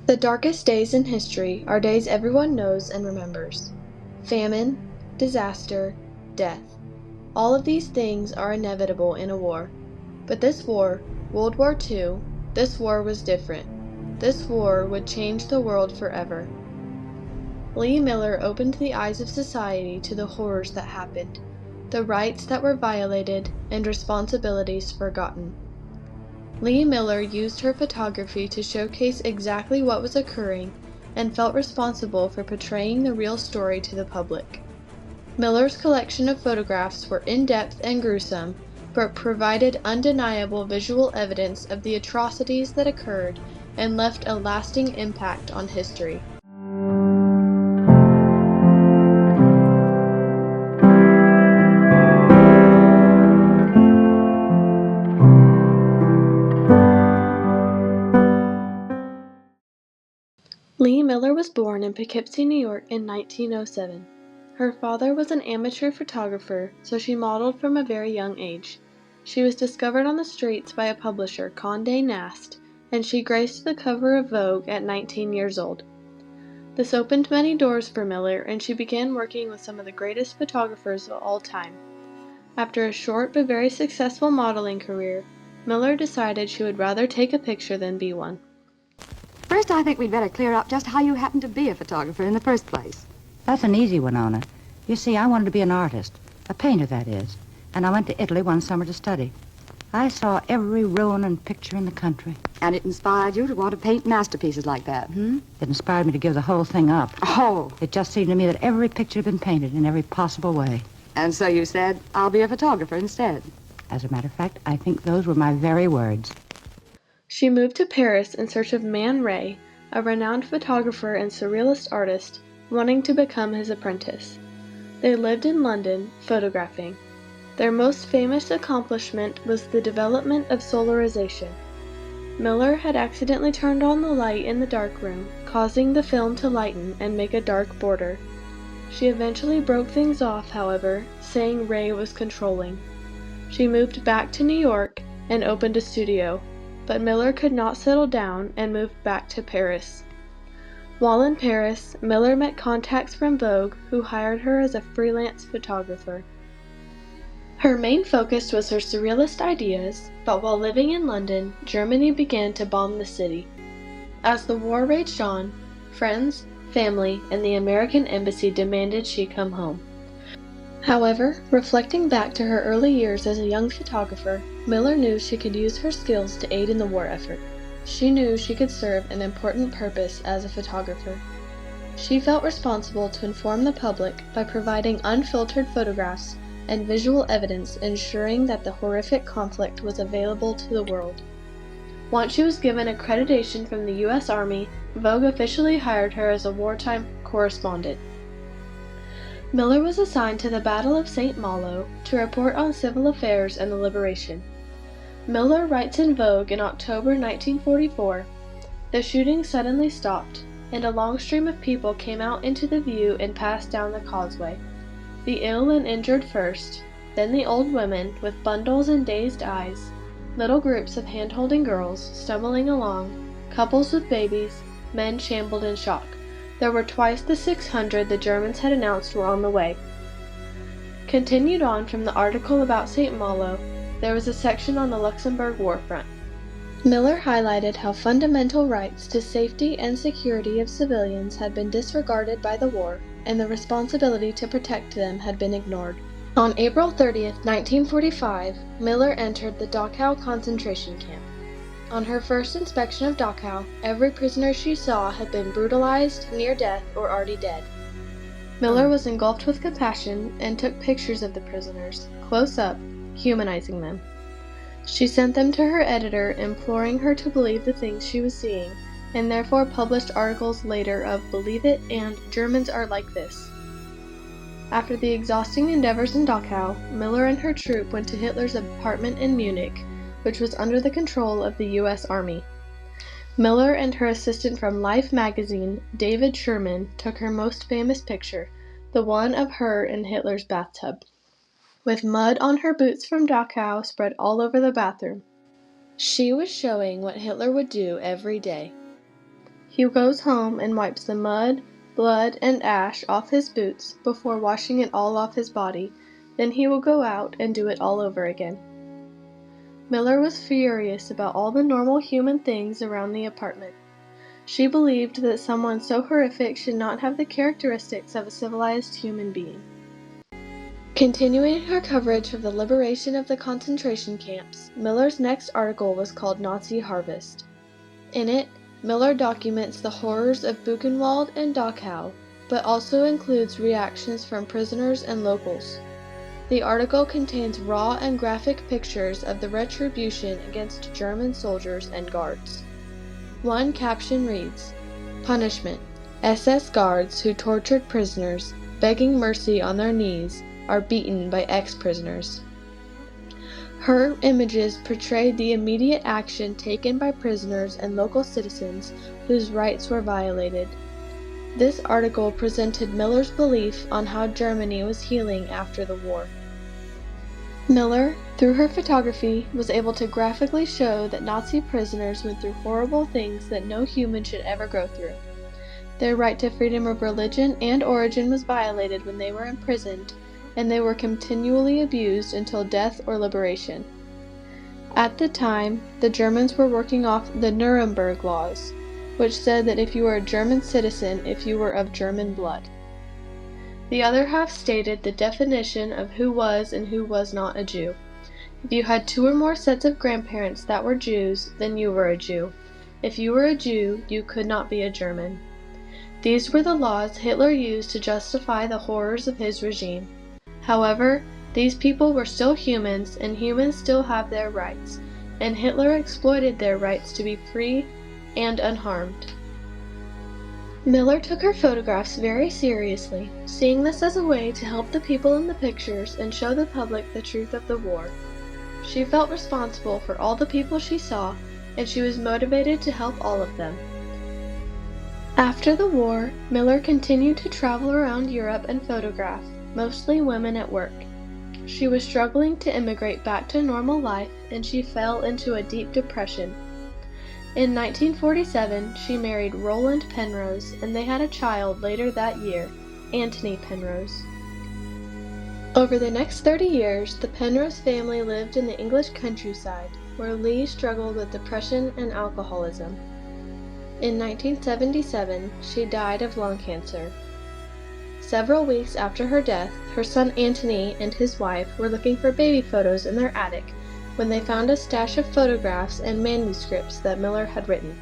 The darkest days in history are days everyone knows and remembers. Famine, disaster, death. All of these things are inevitable in a war. But this war, World War II, this war was different. This war would change the world forever. Lee Miller opened the eyes of society to the horrors that happened, the rights that were violated, and responsibilities forgotten. Lee Miller used her photography to showcase exactly what was occurring and felt responsible for portraying the real story to the public. Miller's collection of photographs were in-depth and gruesome, but provided undeniable visual evidence of the atrocities that occurred and left a lasting impact on history. Lee Miller was born in Poughkeepsie, New York in 1907. Her father was an amateur photographer, so she modeled from a very young age. She was discovered on the streets by a publisher, Condé Nast, and she graced the cover of Vogue at 19 years old. This opened many doors for Miller, and she began working with some of the greatest photographers of all time. After a short but very successful modeling career, Miller decided she would rather take a picture than be one. First, I think we'd better clear up just how you happened to be a photographer in the first place. That's an easy one, Anna. You see, I wanted to be an artist, a painter, that is, and I went to Italy one summer to study. I saw every ruin and picture in the country. And it inspired you to want to paint masterpieces like that, It inspired me to give the whole thing up. Oh. It just seemed to me that every picture had been painted in every possible way. And so you said, I'll be a photographer instead. As a matter of fact, I think those were my very words. She moved to Paris in search of Man Ray, a renowned photographer and surrealist artist, wanting to become his apprentice. They lived in London, photographing. Their most famous accomplishment was the development of solarization. Miller had accidentally turned on the light in the darkroom, causing the film to lighten and make a dark border. She eventually broke things off, however, saying Ray was controlling. She moved back to New York and opened a studio, but Miller could not settle down and moved back to Paris. While in Paris, Miller met contacts from Vogue who hired her as a freelance photographer. Her main focus was her surrealist ideas, but while living in London, Germany began to bomb the city. As the war raged on, friends, family, and the American embassy demanded she come home. However, reflecting back to her early years as a young photographer, Miller knew she could use her skills to aid in the war effort. She knew she could serve an important purpose as a photographer. She felt responsible to inform the public by providing unfiltered photographs and visual evidence, ensuring that the horrific conflict was available to the world. Once she was given accreditation from the U.S. Army, Vogue officially hired her as a wartime correspondent. Miller was assigned to the Battle of St. Malo to report on civil affairs and the liberation. Miller writes in Vogue in October 1944, "The shooting suddenly stopped, and a long stream of people came out into the view and passed down the causeway. The ill and injured first, then the old women with bundles and dazed eyes, little groups of hand-holding girls stumbling along, couples with babies, men shambled in shock. There were twice the 600 the Germans had announced were on the way." Continued on from the article about St. Malo, there was a section on the Luxembourg war front. Miller highlighted how fundamental rights to safety and security of civilians had been disregarded by the war, and the responsibility to protect them had been ignored. On April 30, 1945, Miller entered the Dachau concentration camp. On her first inspection of Dachau, every prisoner she saw had been brutalized, near death, or already dead. Miller was engulfed with compassion and took pictures of the prisoners, close up, humanizing them. She sent them to her editor, imploring her to believe the things she was seeing, and therefore published articles later of "Believe It" and "Germans Are Like This." After the exhausting endeavors in Dachau, Miller and her troop went to Hitler's apartment in Munich, which was under the control of the U.S. Army. Miller and her assistant from Life magazine, David Sherman, took her most famous picture, the one of her in Hitler's bathtub, with mud on her boots from Dachau spread all over the bathroom. She was showing what Hitler would do every day. He goes home and wipes the mud, blood, and ash off his boots before washing it all off his body. Then he will go out and do it all over again. Miller was furious about all the normal human things around the apartment. She believed that someone so horrific should not have the characteristics of a civilized human being. Continuing her coverage of the liberation of the concentration camps, Miller's next article was called Nazi Harvest. In it, Miller documents the horrors of Buchenwald and Dachau, but also includes reactions from prisoners and locals. The article contains raw and graphic pictures of the retribution against German soldiers and guards. One caption reads, "Punishment. SS guards who tortured prisoners, begging mercy on their knees, are beaten by ex-prisoners." Her images portrayed the immediate action taken by prisoners and local citizens whose rights were violated. This article presented Miller's belief on how Germany was healing after the war. Miller, through her photography, was able to graphically show that Nazi prisoners went through horrible things that no human should ever go through. Their right to freedom of religion and origin was violated when they were imprisoned, and they were continually abused until death or liberation. At the time, the Germans were working off the Nuremberg laws, which said that if you were a German citizen, if you were of German blood. The other half stated the definition of who was and who was not a Jew. If you had 2 or more sets of grandparents that were Jews, then you were a Jew. If you were a Jew, you could not be a German. These were the laws Hitler used to justify the horrors of his regime. However, these people were still humans, and humans still have their rights, and Hitler exploited their rights to be free and unharmed. Miller took her photographs very seriously, seeing this as a way to help the people in the pictures and show the public the truth of the war. She felt responsible for all the people she saw, and she was motivated to help all of them. After the war, Miller continued to travel around Europe and photograph, mostly women at work. She was struggling to immigrate back to normal life, and she fell into a deep depression. In 1947, she married Roland Penrose, and they had a child later that year, Anthony Penrose. Over the next 30 years, the Penrose family lived in the English countryside, where Lee struggled with depression and alcoholism. In 1977, she died of lung cancer. Several weeks after her death, her son Anthony and his wife were looking for baby photos in their attic when they found a stash of photographs and manuscripts that Miller had written.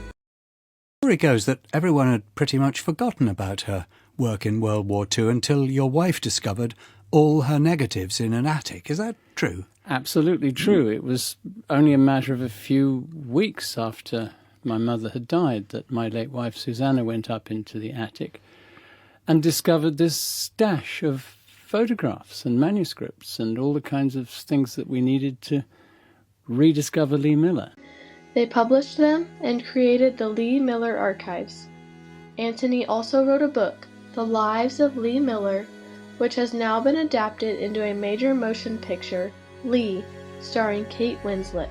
The story goes that everyone had pretty much forgotten about her work in World War II until your wife discovered all her negatives in an attic. Is that true? Absolutely true. It was only a matter of a few weeks after my mother had died that my late wife Susanna went up into the attic and discovered this stash of photographs and manuscripts and all the kinds of things that we needed to rediscover Lee Miller. They published them and created the Lee Miller Archives. Anthony also wrote a book, The Lives of Lee Miller, which has now been adapted into a major motion picture, Lee, starring Kate Winslet.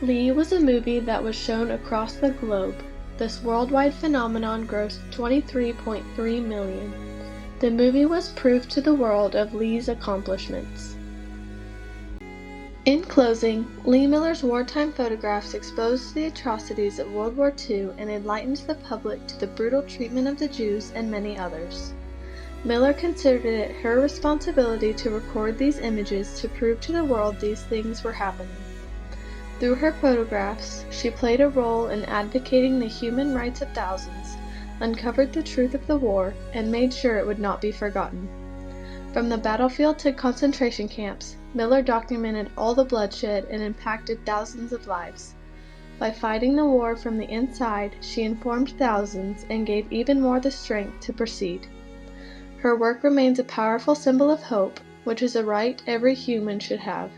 Lee was a movie that was shown across the globe. This worldwide phenomenon grossed $23.3 million. The movie was proof to the world of Lee's accomplishments. In closing, Lee Miller's wartime photographs exposed the atrocities of World War II and enlightened the public to the brutal treatment of the Jews and many others. Miller considered it her responsibility to record these images to prove to the world these things were happening. Through her photographs, she played a role in advocating the human rights of thousands, uncovered the truth of the war, and made sure it would not be forgotten. From the battlefield to concentration camps, Miller documented all the bloodshed and impacted thousands of lives. By fighting the war from the inside, she informed thousands and gave even more the strength to proceed. Her work remains a powerful symbol of hope, which is a right every human should have.